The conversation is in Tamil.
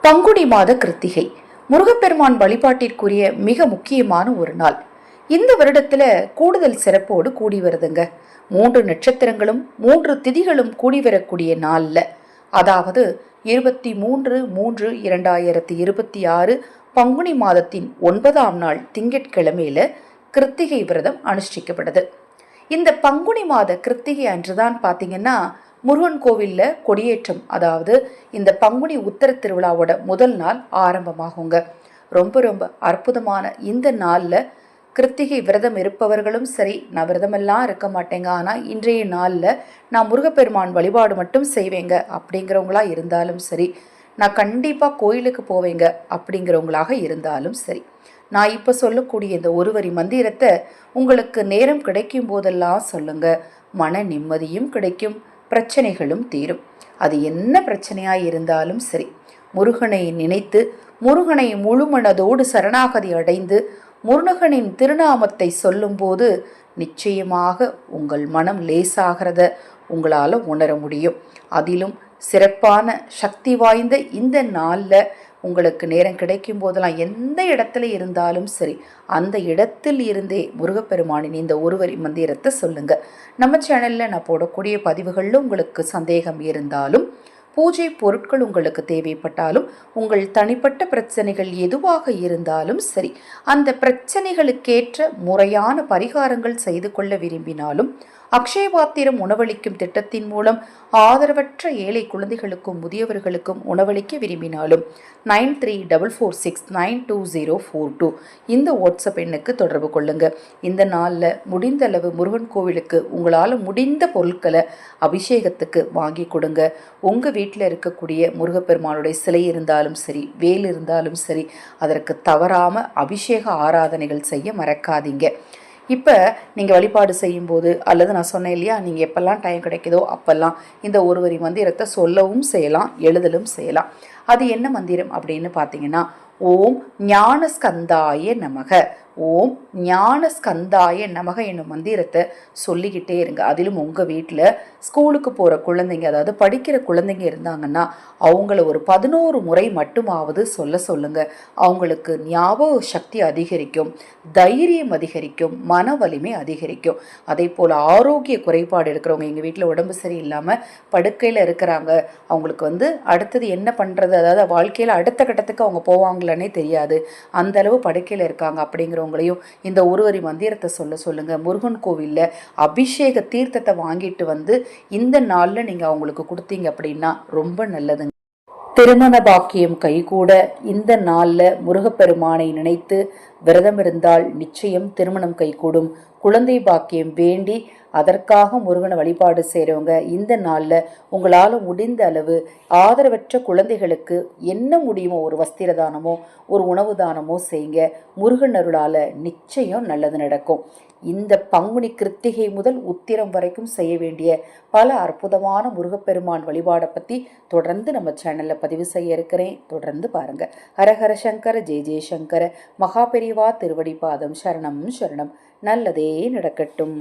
பங்குனி மாத கிருத்திகை முருகப்பெருமான் வழிபாட்டிற்குரிய மிக முக்கியமான ஒரு நாள். இந்த வருடத்துல கூடுதல் சிறப்போடு கூடி வருதுங்க. 3 நட்சத்திரங்களும் 3 திதிகளும் கூடி வரக்கூடிய நாள்ல, அதாவது 23/3/2026 பங்குனி மாதத்தின் 9ஆம் நாள் திங்கட்கிழமையில கிருத்திகை விரதம் அனுஷ்டிக்கப்படுது. இந்த பங்குனி மாத கிருத்திகை அன்றுதான் பாத்தீங்கன்னா முருகன் கோவில்ல கொடியேற்றம், அதாவது இந்த பங்குனி உத்தர திருவிழாவோட முதல் நாள் ஆரம்பமாகுங்க. ரொம்ப ரொம்ப அற்புதமான இந்த நாள்ல கிருத்திகை விரதம் இருப்பவர்களும் சரி, நான் விரதமெல்லாம் இருக்க மாட்டேங்க, ஆனால் இன்றைய நாளில் நான் முருகப்பெருமான் வழிபாடு மட்டும் செய்வேங்க அப்படிங்கிறவங்களா இருந்தாலும் சரி, நான் கண்டிப்பாக கோயிலுக்கு போவேங்க அப்படிங்கிறவங்களாக இருந்தாலும் சரி, நான் இப்போ சொல்லக்கூடிய இந்த ஒரு வரி மந்திரத்தை உங்களுக்கு நேரம் கிடைக்கும் போதெல்லாம் சொல்லுங்க. மன நிம்மதியும் கிடைக்கும், பிரச்சனைகளும் தீரும். அது என்ன பிரச்சனையாக இருந்தாலும் சரி, முருகனை நினைத்து முருகனை முழுமனதோடு சரணாகதி அடைந்து முருகனின் திருநாமத்தை சொல்லும்போது நிச்சயமாக உங்கள் மனம் லேசாகிறத உங்களால் உணர முடியும். அதிலும் சிறப்பான சக்தி வாய்ந்த இந்த நாளில் உங்களுக்கு நேரம் கிடைக்கும் போதெல்லாம் எந்த இடத்துல இருந்தாலும் சரி, அந்த இடத்தில் இருந்தே முருகப்பெருமானின் இந்த ஒரு வரி மந்திரத்தை சொல்லுங்க. நம்ம சேனல்ல நான் போடக்கூடிய பதிவுகளில் உங்களுக்கு சந்தேகம் இருந்தாலும், பூஜை பொருட்கள் உங்களுக்கு தேவைப்பட்டாலும், உங்கள் தனிப்பட்ட பிரச்சனைகள் எதுவாக இருந்தாலும் சரி, அந்த பிரச்சனைகளுக்கேற்ற முறையான பரிகாரங்கள் செய்து கொள்ள விரும்பினாலும், அக்ஷயபாத்திரம் உணவளிக்கும் திட்டத்தின் மூலம் ஆதரவற்ற ஏழை குழந்தைகளுக்கும் முதியவர்களுக்கும் உணவளிக்க விரும்பினாலும் 9344692042 இந்த வாட்ஸ்அப் எண்ணுக்கு தொடர்பு கொள்ளுங்க. இந்த நாளில் முடிந்தளவு முருகன் கோவிலுக்கு உங்களால் முடிந்த பொருட்களை அபிஷேகத்துக்கு வாங்கி கொடுங்க. உங்கள் வீட்டில் இருக்கக்கூடிய முருகப்பெருமானுடைய சிலை இருந்தாலும் சரி, வேல் இருந்தாலும் சரி, அதற்கு தவறாமல் அபிஷேக ஆராதனைகள் செய்ய மறக்காதீங்க. இப்போ நீங்கள் வழிபாடு செய்யும்போது, அல்லது நான் சொன்னேன் இல்லையா, நீங்கள் எப்பெல்லாம் டைம் கிடைக்குதோ அப்பெல்லாம் இந்த ஒரு வரி மந்திரத்தை சொல்லவும் செய்யலாம், எழுதலும் செய்யலாம். அது என்ன மந்திரம் அப்படின்னு பார்த்தீங்கன்னா, ஓம் ஞானஸ்கந்தாய நமக, ஓம் ஞானஸ்கந்தாய நமக என்னும் மந்திரத்தை சொல்லிக்கிட்டே இருங்க. அதிலும் உங்கள் வீட்டில் ஸ்கூலுக்கு போகிற குழந்தைங்க, அதாவது படிக்கிற குழந்தைங்க இருந்தாங்கன்னா அவங்கள ஒரு 11 முறை மட்டுமாவது சொல்லுங்க. அவங்களுக்கு ஞாபக சக்தி அதிகரிக்கும், தைரியம் அதிகரிக்கும், மன வலிமை அதிகரிக்கும். அதே போல் ஆரோக்கிய குறைபாடு இருக்கிறவங்க, எங்கள் வீட்டில் உடம்பு சரியில்லாமல் படுக்கையில் இருக்கிறாங்க, அவங்களுக்கு அடுத்தது என்ன பண்ணுறது, அதாவது வாழ்க்கையில் அடுத்த கட்டத்துக்கு அவங்க போவாங்களானே தெரியாது, அந்த அளவு படுக்கையில் இருக்காங்க அப்படிங்கிறவங்களையும் இந்த ஒரு வரி மந்திரத்தை சொல்லுங்க. முருகன் கோவிலில் அபிஷேக தீர்த்தத்தை வாங்கிட்டு இந்த நாளில் நீங்கள் அவங்களுக்கு கொடுத்தீங்க அப்படின்னா ரொம்ப நல்லதுங்க. திருமண பாக்கியம் கைகூட இந்த நாளில் முருகப்பெருமானை நினைத்து விரதம் இருந்தால் நிச்சயம் திருமணம் கைகூடும். குழந்தை பாக்கியம் வேண்டி அதற்காக முருகனை வழிபாடு செய்கிறவங்க இந்த நாளில் உங்களால் முடிந்த அளவு ஆதரவற்ற குழந்தைகளுக்கு என்ன முடியுமோ ஒரு வஸ்திர தானமோ ஒரு உணவு தானமோ செய்யுங்க. முருகன் அருளால் நிச்சயம் நல்லது நடக்கும். இந்த பங்குனி கிருத்திகை முதல் உத்திரம் வரைக்கும் செய்ய வேண்டிய பல அற்புதமான முருகப்பெருமான் வழிபாடை பற்றி தொடர்ந்து நம்ம சேனலில் பதிவு செய்ய இருக்கிறேன். தொடர்ந்து பாருங்க. ஹரஹர சங்கர ஜெய ஜெயசங்கர. மகா பெரிவா திருவடி பாதம் சரணம் சரணம். நல்லதே நடக்கட்டும்.